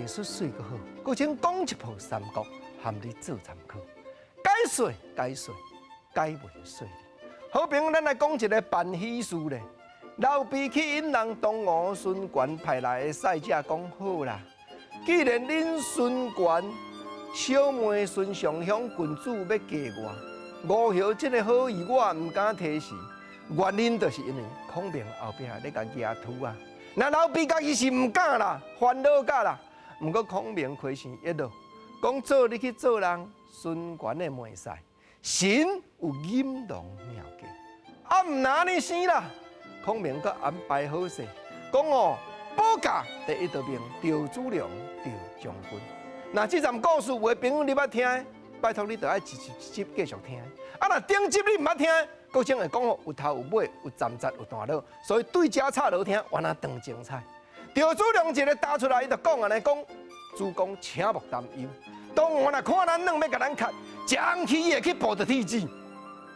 艺术水个好，搁请讲一部三国，含你做参考。解说，解文说。好朋友，咱来讲一个办喜事咧。老毕去引人东吴孙权派来的使者讲好啦，既然恁孙权小妹孙尚香郡主要嫁我，五号这个好意我唔敢提示，原因就是因为孔明后壁咧甲压土啊。那老毕家己是唔敢啦，烦恼甲啦。毋过孔明开心一路，讲做你去做人孙权的妹婿，神有引狼妙计，啊唔拿你死啦。孔明阁安排好势，讲哦，保驾第一道命赵子龙赵将军。那这站故事有的朋友你捌听的，拜托你着爱一集继续听。啊，若顶集你毋捌听，佫种会讲哦，有头有尾，有站节有段落，所以对遮插落听，原来当精彩。赵子龙一个打出来，伊就讲安尼讲，主公请莫担忧，当我若看咱软要甲咱砍，将去会去报着天子。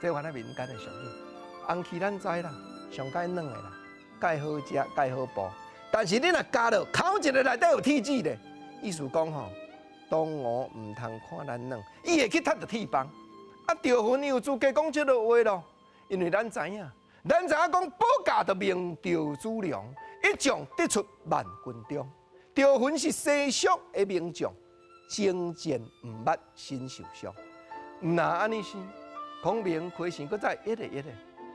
这原来民间的俗语，红旗咱知啦。上解软的啦，介好食，介好补。但是你若加落口一个内底有铁子咧，意思讲吼，当我唔通看咱软，伊会去踢着铁棒。啊，赵云有资格讲这个话咯，因为咱知影讲保驾的名赵子龙，一将得出万军中。赵云是西蜀的名将，征战唔捌身受伤。那安尼是，孔明开心，搁再一个。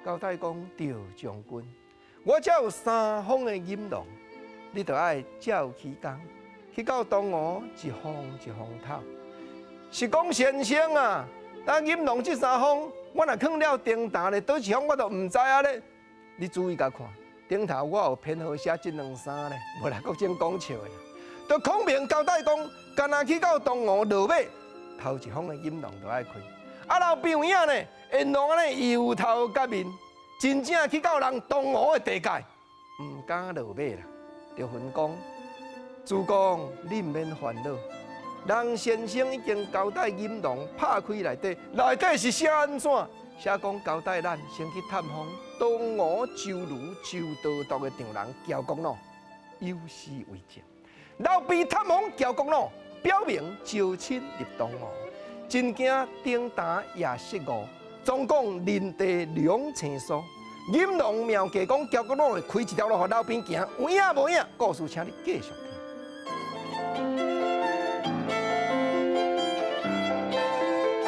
交代讲赵将军，我只有3方的引狼，你着爱照起工，去到东吴一方头。是讲先生啊，咱引狼这3方，我若囥了顶头咧，倒一方我都唔知啊咧。你注意甲看，顶头我有编号写这2、3咧，无啦，国正讲笑的。着孔明交代讲，干那去到东吴落尾，头一方的引狼着爱开。啊，老朋友呢？因拢安尼摇头甲面，真正去到人东吴的地界，唔敢落马啦。赵云讲：主公，你唔免烦恼，人先生已经交代引狼拍开内底是写安怎？写讲交代咱先去探访东吴周瑜、周道督的丈人乔国廩，有诗为证。老毕探访乔国廩，表明招亲入东吴。真惊顶担也失误，总共人地2,000数。引狼妙计讲，乔国廩会开一条路，互老兵行，有影无影？故事请你继续听。